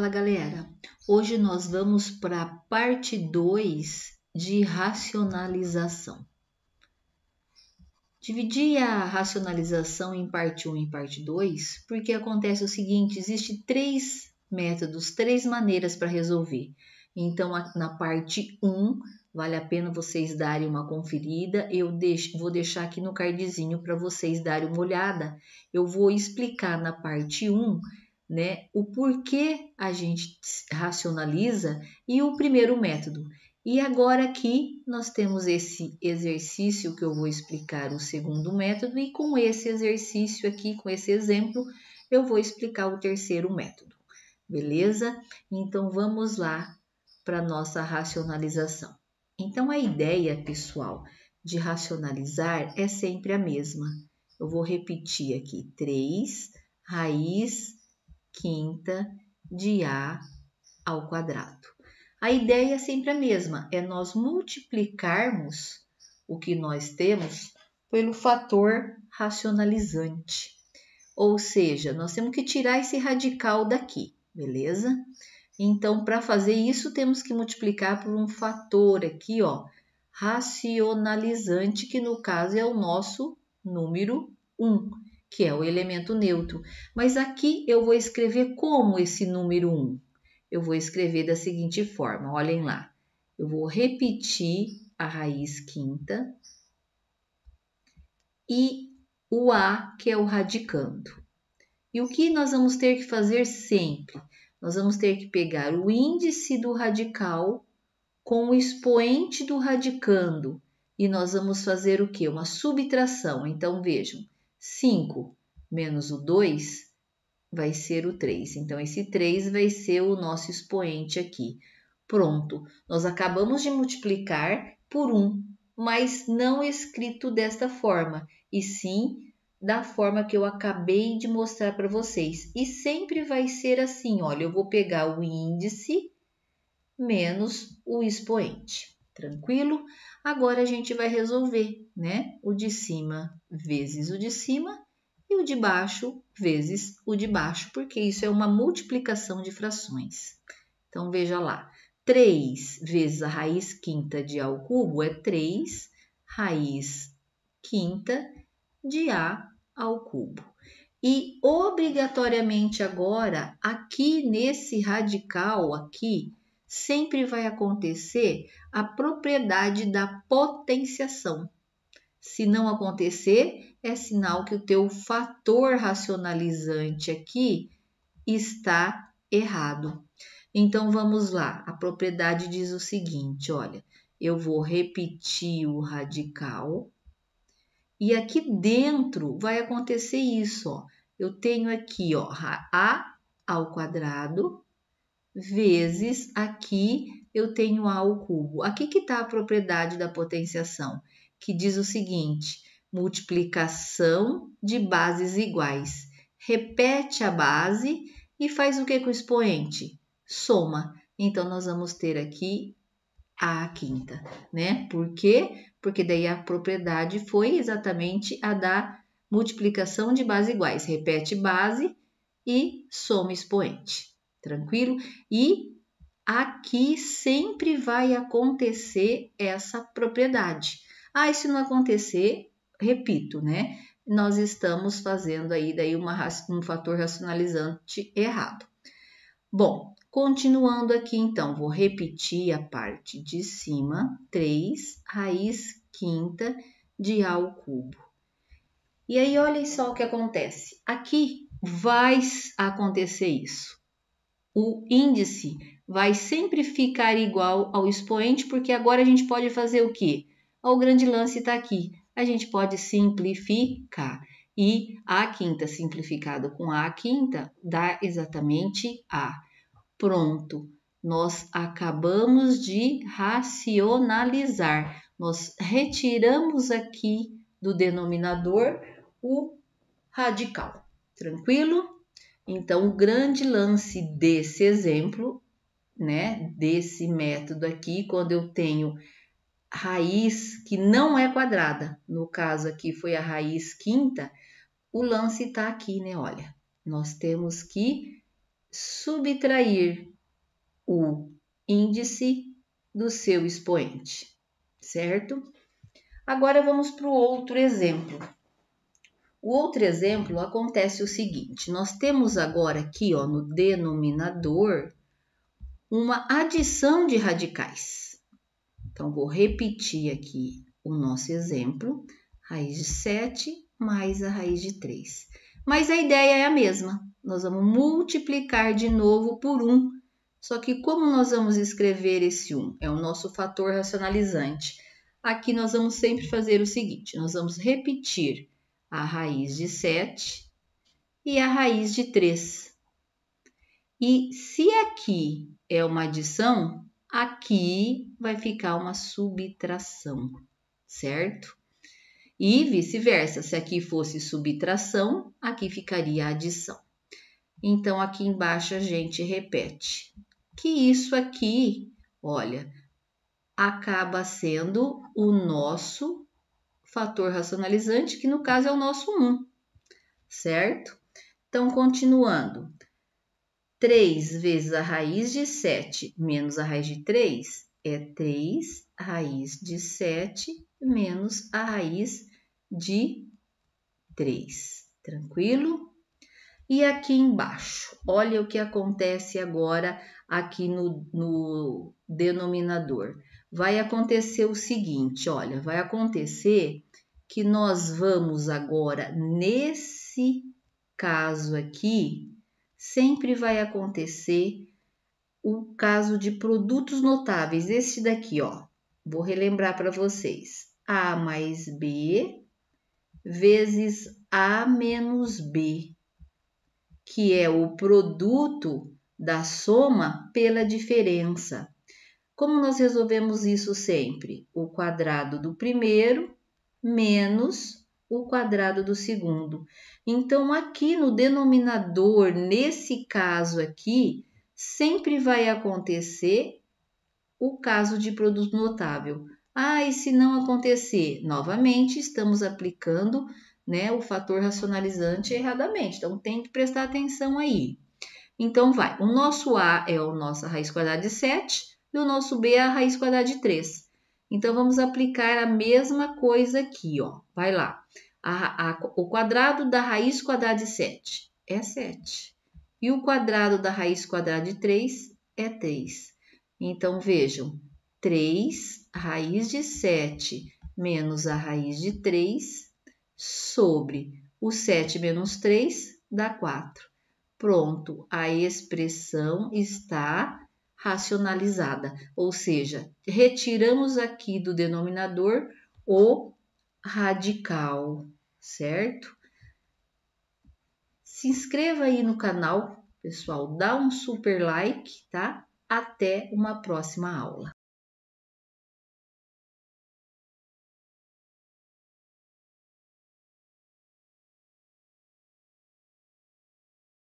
Fala, galera! Hoje nós vamos para a parte 2 de racionalização. Dividi a racionalização em parte 1 e parte 2 porque acontece o seguinte, existem três métodos, três maneiras para resolver. Então, na parte 1, vale a pena vocês darem uma conferida. Vou deixar aqui no cardzinho para vocês darem uma olhada. Eu vou explicar na parte 1, né, o porquê a gente racionaliza e o primeiro método. E agora aqui nós temos esse exercício que eu vou explicar o segundo método e com esse exercício aqui, com esse exemplo, eu vou explicar o terceiro método. Beleza? Então vamos lá para nossa racionalização. Então a ideia, pessoal, de racionalizar é sempre a mesma. Eu vou repetir aqui, 3 raiz quinta de A ao quadrado. A ideia é sempre a mesma, é nós multiplicarmos o que nós temos pelo fator racionalizante. Ou seja, nós temos que tirar esse radical daqui, beleza? Então, para fazer isso, temos que multiplicar por um fator aqui, ó, racionalizante, que no caso é o nosso número 1, que é o elemento neutro. Mas aqui eu vou escrever como esse número 1? Eu vou escrever da seguinte forma, olhem lá. Eu vou repetir a raiz quinta e o A, que é o radicando. E o que nós vamos ter que fazer sempre? Nós vamos ter que pegar o índice do radical com o expoente do radicando. E nós vamos fazer o quê? Uma subtração. Então, vejam, 5 menos o 2 vai ser o 3. Então, esse 3 vai ser o nosso expoente aqui. Pronto, nós acabamos de multiplicar por 1, mas não escrito desta forma, e sim da forma que eu acabei de mostrar para vocês. E sempre vai ser assim, olha, eu vou pegar o índice menos o expoente. Tranquilo? Agora a gente vai resolver, né? O de cima vezes o de cima e o de baixo vezes o de baixo, porque isso é uma multiplicação de frações. Então, veja lá, 3 vezes a raiz quinta de A ao cubo é 3 raiz quinta de A ao cubo. E, obrigatoriamente agora, aqui nesse radical aqui, sempre vai acontecer a propriedade da potenciação. Se não acontecer, é sinal que o teu fator racionalizante aqui está errado. Então, vamos lá. A propriedade diz o seguinte, olha, eu vou repetir o radical e aqui dentro vai acontecer isso, ó. Eu tenho aqui, ó, A ao quadrado vezes aqui eu tenho A ao cubo. Aqui que está a propriedade da potenciação, que diz o seguinte, multiplicação de bases iguais. Repete a base e faz o que com o expoente? Soma. Então, nós vamos ter aqui A quinta, né? Por quê? Porque daí a propriedade foi exatamente a da multiplicação de bases iguais. Repete base e soma expoente. Tranquilo? E aqui sempre vai acontecer essa propriedade. Ah, e se não acontecer, repito, né? Nós estamos fazendo aí daí um fator racionalizante errado. Bom, continuando aqui então, vou repetir a parte de cima, 3 raiz quinta de A ao cubo. E aí, olhem só o que acontece. Aqui vai acontecer isso. O índice vai sempre ficar igual ao expoente, porque agora a gente pode fazer o quê? O grande lance está aqui. A gente pode simplificar. E A quinta simplificado com A quinta dá exatamente A. Pronto, nós acabamos de racionalizar. Nós retiramos aqui do denominador o radical. Tranquilo? Então, o grande lance desse exemplo, né, desse método aqui, quando eu tenho raiz que não é quadrada, no caso aqui foi a raiz quinta, o lance está aqui, né? Olha, nós temos que subtrair o índice do seu expoente, certo? Agora vamos para o outro exemplo. O outro exemplo acontece o seguinte, nós temos agora aqui ó, no denominador uma adição de radicais. Então, vou repetir aqui o nosso exemplo, raiz de 7 mais a raiz de 3. Mas a ideia é a mesma, nós vamos multiplicar de novo por 1. Só que como nós vamos escrever esse 1? É o nosso fator racionalizante. Aqui nós vamos sempre fazer o seguinte, nós vamos repetir a raiz de 7 e a raiz de 3. E se aqui é uma adição, aqui vai ficar uma subtração, certo? E vice-versa, se aqui fosse subtração, aqui ficaria adição. Então, aqui embaixo a gente repete que isso aqui, olha, acaba sendo o nosso fator racionalizante, que no caso é o nosso 1, certo? Então, continuando. 3 vezes a raiz de 7 menos a raiz de 3 é 3 raiz de 7 menos a raiz de 3. Tranquilo? E aqui embaixo, olha o que acontece agora aqui no denominador. Vai acontecer o seguinte, olha, vai acontecer que nós vamos agora, nesse caso aqui, sempre vai acontecer o caso de produtos notáveis. Este daqui, ó, vou relembrar para vocês. A mais B vezes A menos B, que é o produto da soma pela diferença. Como nós resolvemos isso sempre? O quadrado do primeiro menos o quadrado do segundo. Então, aqui no denominador, nesse caso aqui, sempre vai acontecer o caso de produto notável. Ah, e se não acontecer? Novamente, estamos aplicando, né, o fator racionalizante erradamente. Então, tem que prestar atenção aí. Então, vai. O nosso A é a nossa raiz quadrada de 7 e o nosso B é a raiz quadrada de 3. Então, vamos aplicar a mesma coisa aqui, ó. Vai lá. O quadrado da raiz quadrada de 7 é 7. E o quadrado da raiz quadrada de 3 é 3. Então, vejam, 3 raiz de 7 menos a raiz de 3 sobre o 7 menos 3 dá 4. Pronto, a expressão está racionalizada, ou seja, retiramos aqui do denominador o radical, certo? Se inscreva aí no canal, pessoal, dá um super like, tá? Até uma próxima aula.